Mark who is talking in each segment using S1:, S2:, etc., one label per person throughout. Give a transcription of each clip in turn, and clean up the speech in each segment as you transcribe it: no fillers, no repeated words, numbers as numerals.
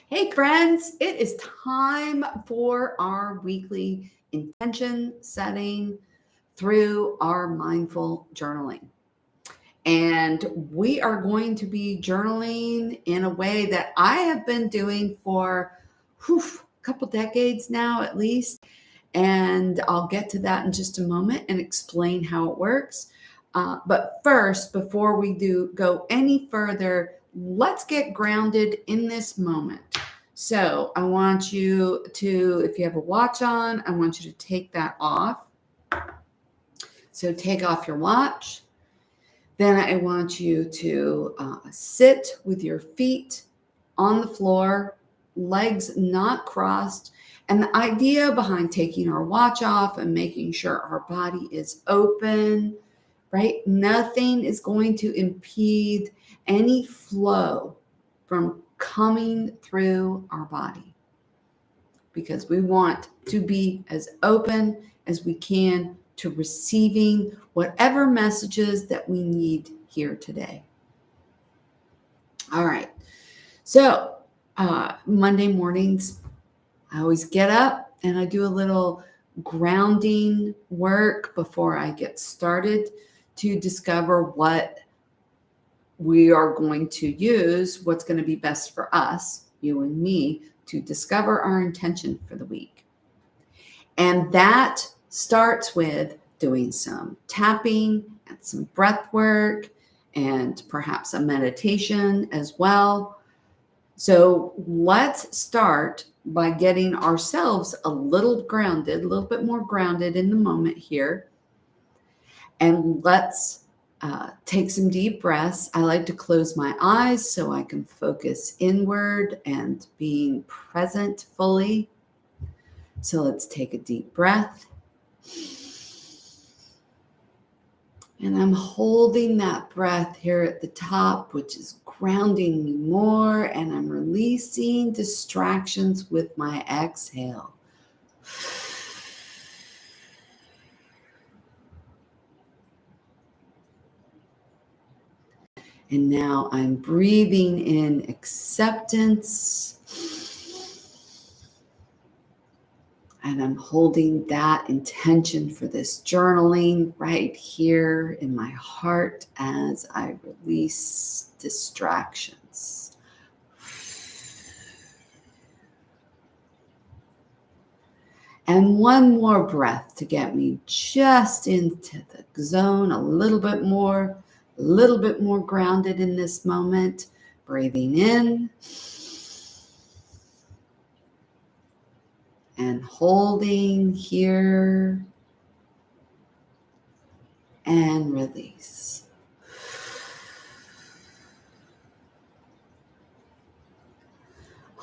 S1: Hey, friends, it is time for our weekly intention setting through our mindful journaling. And we are going to be journaling in a way that I have been doing for a couple decades now, at least. And I'll get to that in just a moment and explain how it works. But first, before we do go any further, let's get grounded in this moment. So I want you to, if you have a watch on, I want you to take that off. So take off your watch. Then I want you to sit with your feet on the floor, legs not crossed. And the idea behind taking our watch off and making sure our body is open, right? Nothing is going to impede any flow from coming through our body, because we want to be as open as we can to receiving whatever messages that we need here today. All right. So Monday mornings, I always get up and I do a little grounding work before I get started to discover what we are going to use, what's going to be best for us, you and me, to discover our intention for the week. And that starts with doing some tapping and some breath work and perhaps a meditation as well. So let's start by getting ourselves a little grounded, a little bit more grounded in the moment here. And let's take some deep breaths. I like to close my eyes so I can focus inward and being present fully. So let's take a deep breath. And I'm holding that breath here at the top, which is grounding me more, and I'm releasing distractions with my exhale. And now I'm breathing in acceptance. And I'm holding that intention for this journaling right here in my heart as I release distractions. And one more breath to get me just into the zone a little bit more grounded in this moment. Breathing in and holding here and release.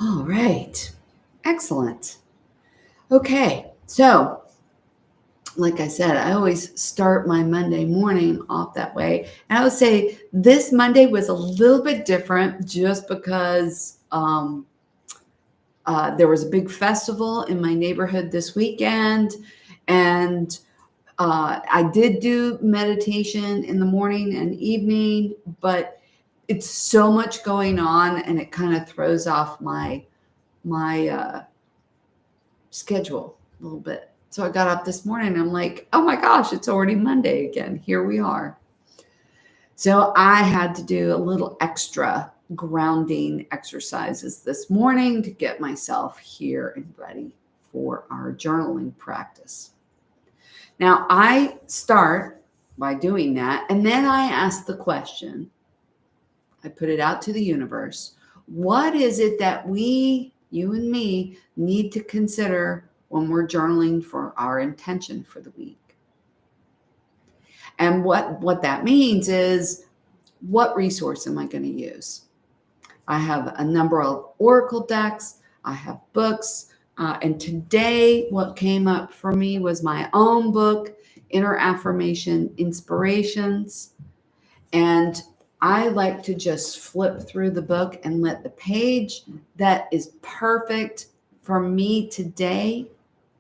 S1: All right, excellent. Okay, so like I said, I always start my Monday morning off that way. And I would say this Monday was a little bit different just because there was a big festival in my neighborhood this weekend. And I did do meditation in the morning and evening, but it's so much going on and it kind of throws off my schedule a little bit. So I got up this morning and I'm like, oh my gosh, it's already Monday again. Here we are. So I had to do a little extra grounding exercises this morning to get myself here and ready for our journaling practice. Now I start by doing that, and then I ask the question, I put it out to the universe. What is it that we, you and me, need to consider when we're journaling for our intention for the week? And what that means is, what resource am I going to use? I have a number of oracle decks. I have books. And today what came up for me was my own book, Inner Affirmation Inspirations. And I like to just flip through the book and let the page that is perfect for me today,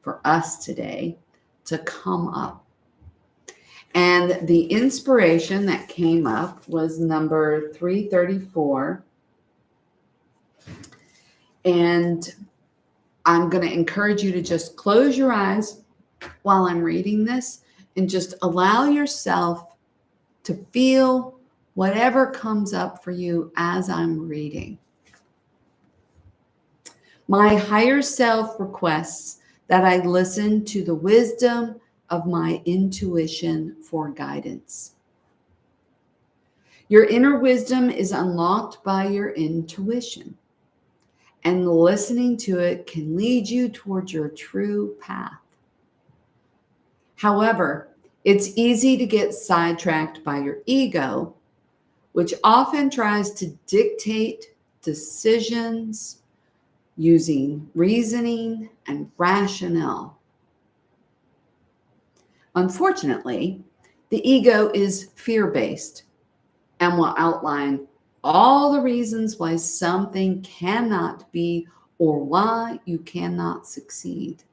S1: for us today, to come up. And the inspiration that came up was number 334. And I'm going to encourage you to just close your eyes while I'm reading this and just allow yourself to feel whatever comes up for you as I'm reading. My higher self requests that I listen to the wisdom of my intuition for guidance. Your inner wisdom is unlocked by your intuition, and listening to it can lead you towards your true path. However, it's easy to get sidetracked by your ego, which often tries to dictate decisions using reasoning and rationale. Unfortunately, the ego is fear-based and will outline all the reasons why something cannot be or why you cannot succeed.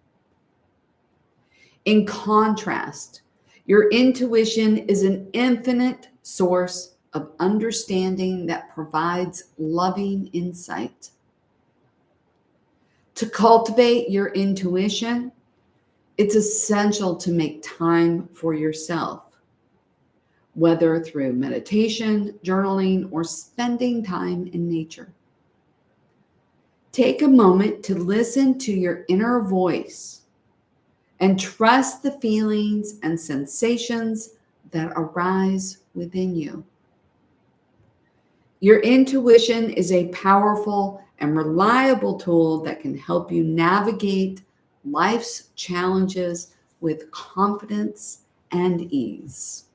S1: In contrast, your intuition is an infinite source of understanding that provides loving insight. To cultivate your intuition, it's essential to make time for yourself, whether through meditation, journaling, or spending time in nature. Take a moment to listen to your inner voice and trust the feelings and sensations that arise within you. Your intuition is a powerful and reliable tool that can help you navigate life's challenges with confidence and ease.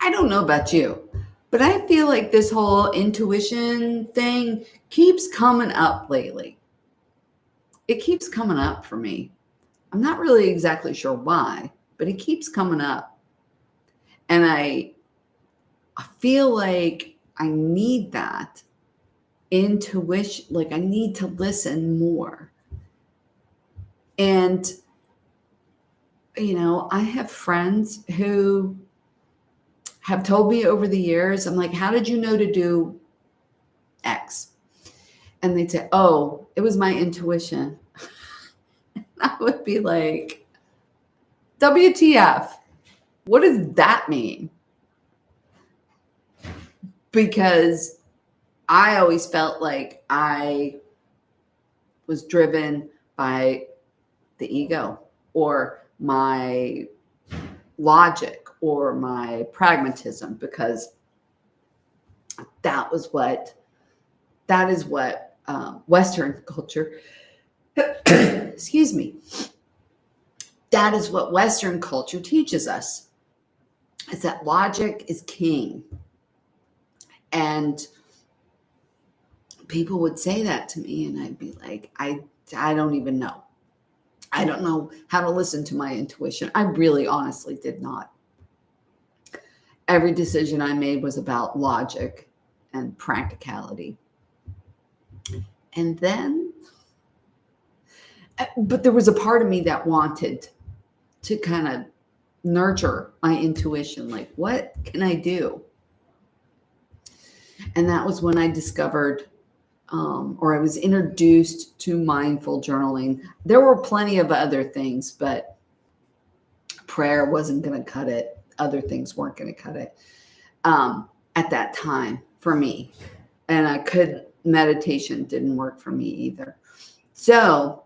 S1: I don't know about you, but I feel like this whole intuition thing keeps coming up lately. It keeps coming up for me. I'm not really exactly sure why, but it keeps coming up. And I feel like I need that intuition, like I need to listen more. And, I have friends who have told me over the years, I'm like, how did you know to do X? And they'd say, oh, it was my intuition. I would be like, WTF? What does that mean? Because I always felt like I was driven by the ego or my logic or my pragmatism, because that is what Western culture, excuse me, that is what Western culture teaches us, is that logic is king. And people would say that to me, and I'd be like, I don't even know. I don't know how to listen to my intuition. I really honestly did not. Every decision I made was about logic and practicality. And then, but there was a part of me that wanted to kind of nurture my intuition. Like, what can I do? And that was when I discovered, or I was introduced to mindful journaling. There were plenty of other things, but prayer wasn't going to cut it. Other things weren't going to cut it at that time for me. And meditation didn't work for me either. So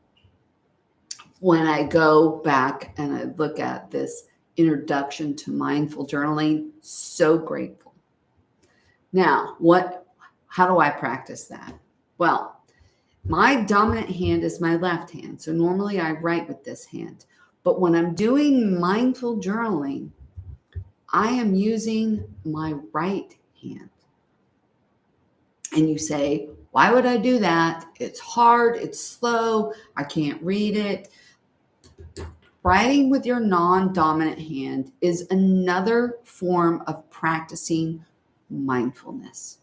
S1: when I go back and I look at this introduction to mindful journaling, so grateful. Now, how do I practice that? Well, my dominant hand is my left hand. So normally I write with this hand. But when I'm doing mindful journaling, I am using my right hand. And you say, why would I do that? It's hard, it's slow, I can't read it. Writing with your non-dominant hand is another form of practicing mindfulness,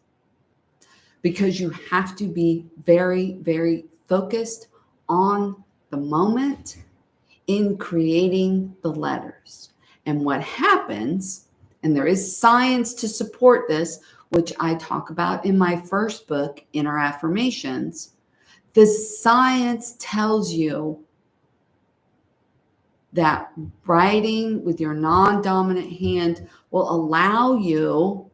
S1: because you have to be very, very focused on the moment in creating the letters. And what happens, and there is science to support this, which I talk about in my first book, Inner Affirmations, the science tells you that writing with your non-dominant hand will allow you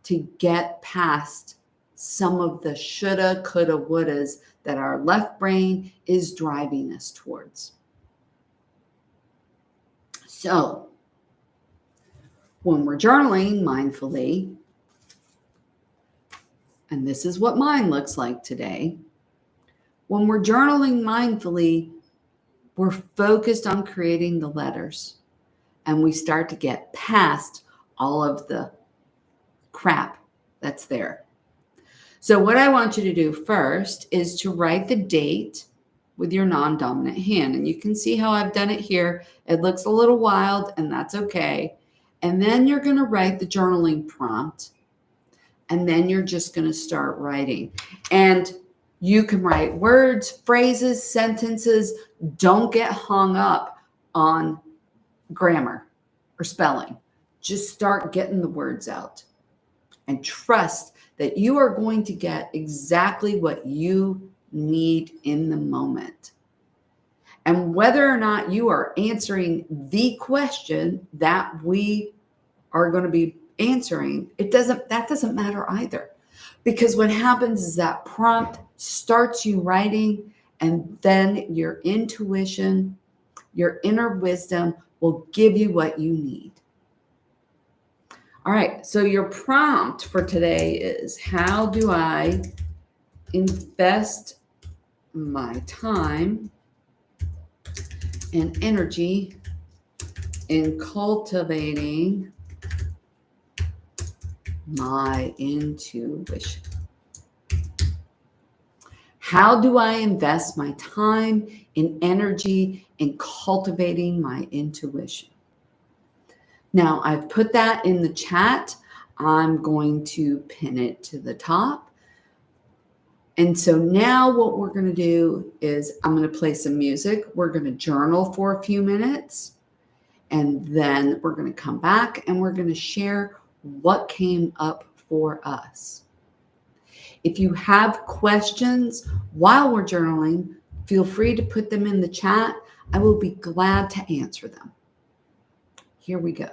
S1: to get past some of the shoulda, coulda, wouldas that our left brain is driving us towards. So, when we're journaling mindfully, and this is what mine looks like today, when we're journaling mindfully, we're focused on creating the letters and we start to get past all of the crap that's there. So what I want you to do first is to write the date with your non-dominant hand. And you can see how I've done it here. It looks a little wild, and that's okay. And then you're going to write the journaling prompt, and then you're just going to start writing. And you can write words, phrases, sentences. Don't get hung up on grammar or spelling. Just start getting the words out and trust that you are going to get exactly what you need in the moment. And whether or not you are answering the question that we are going to be answering, that doesn't matter either. Because what happens is that prompt starts you writing, and then your intuition, your inner wisdom will give you what you need. All right, so your prompt for today is, how do I invest my time and energy in cultivating my intuition? How do I invest my time and energy in cultivating my intuition? Now, I've put that in the chat. I'm going to pin it to the top. And so now what we're going to do is I'm going to play some music. We're going to journal for a few minutes. And then we're going to come back and we're going to share what came up for us. If you have questions while we're journaling, feel free to put them in the chat. I will be glad to answer them. Here we go.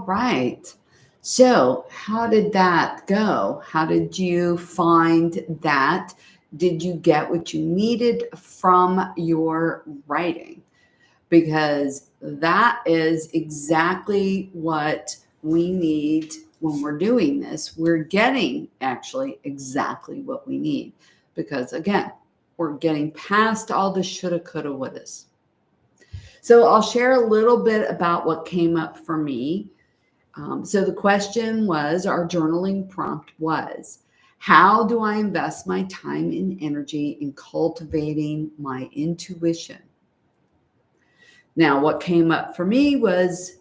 S1: All right. So, how did that go? How did you find that? Did you get what you needed from your writing? Because that is exactly what we need when we're doing this. We're getting actually exactly what we need. Because again, we're getting past all the shoulda, coulda, wouldas. So I'll share a little bit about what came up for me. So the question was, our journaling prompt was, how do I invest my time and energy in cultivating my intuition? Now, what came up for me was,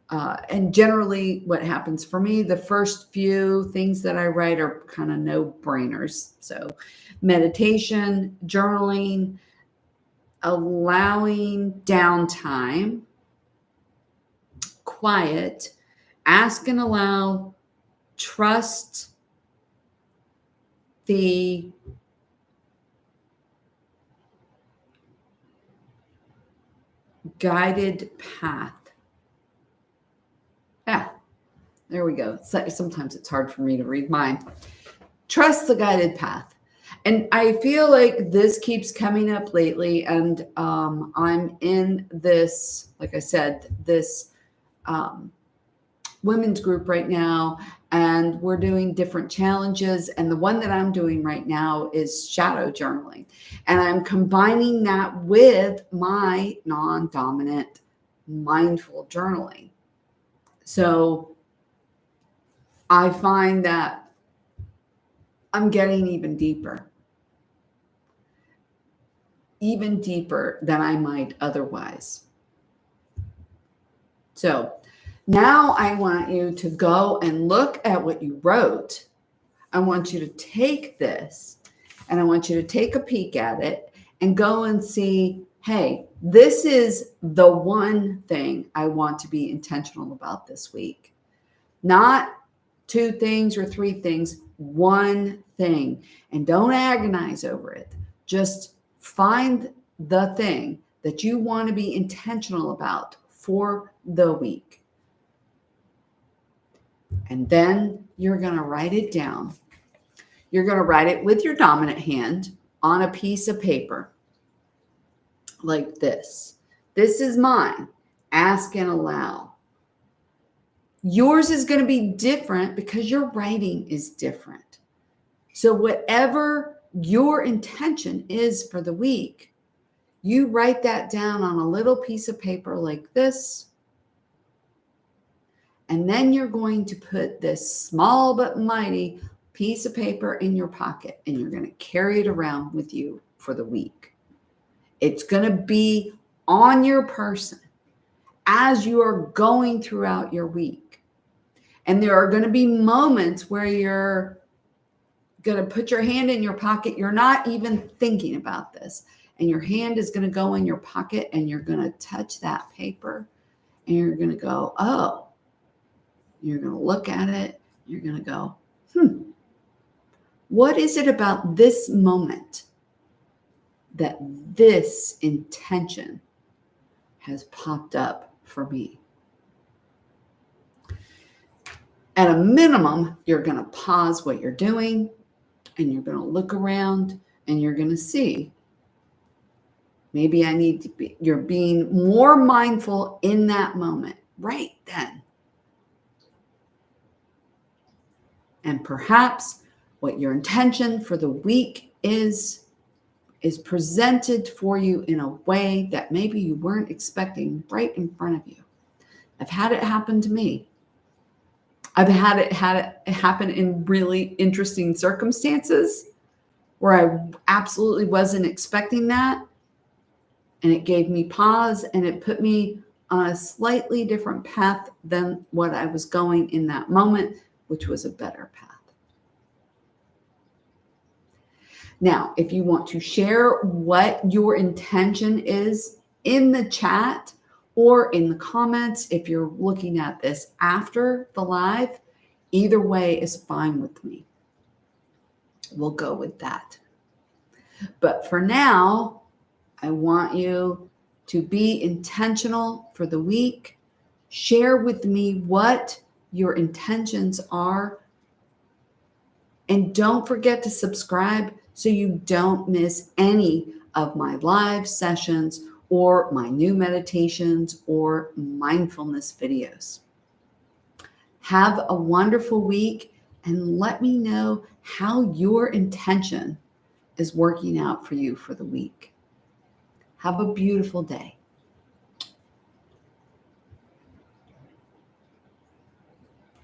S1: and generally what happens for me, the first few things that I write are kind of no-brainers. So meditation, journaling, allowing downtime, quiet, ask and allow, trust the guided path. Yeah, there we go. So, sometimes it's hard for me to read mine. Trust the guided path. And I feel like this keeps coming up lately. And I'm in this, like I said, this women's group right now, and we're doing different challenges. And the one that I'm doing right now is shadow journaling. And I'm combining that with my non-dominant mindful journaling. So I find that I'm getting even deeper than I might otherwise. So now I want you to go and look at what you wrote. I want you to take this and I want you to take a peek at it and go and see, hey, this is the one thing I want to be intentional about this week. Not 2 things or 3 things, one thing. And don't agonize over it. Just find the thing that you want to be intentional about for the week. And then you're going to write it down. You're going to write it with your dominant hand on a piece of paper like this. This is mine. Ask and allow. Yours is going to be different because your writing is different. So whatever your intention is for the week, you write that down on a little piece of paper like this. And then you're going to put this small but mighty piece of paper in your pocket and you're going to carry it around with you for the week. It's going to be on your person as you are going throughout your week. And there are going to be moments where you're going to put your hand in your pocket. You're not even thinking about this. And your hand is going to go in your pocket and you're going to touch that paper and you're going to go, oh. You're going to look at it. You're going to go, what is it about this moment that this intention has popped up for me? At a minimum, you're going to pause what you're doing and you're going to look around and you're going to see, maybe I need to be, you're being more mindful in that moment right then. And perhaps what your intention for the week is presented for you in a way that maybe you weren't expecting right in front of you. I've had it happen to me. I've had it happen in really interesting circumstances where I absolutely wasn't expecting that. And it gave me pause and it put me on a slightly different path than what I was going in that moment, which was a better path. Now, if you want to share what your intention is in the chat or in the comments, if you're looking at this after the live, either way is fine with me. We'll go with that. But for now, I want you to be intentional for the week. Share with me what your intentions are. And don't forget to subscribe so you don't miss any of my live sessions or my new meditations or mindfulness videos. Have a wonderful week and let me know how your intention is working out for you for the week. Have a beautiful day.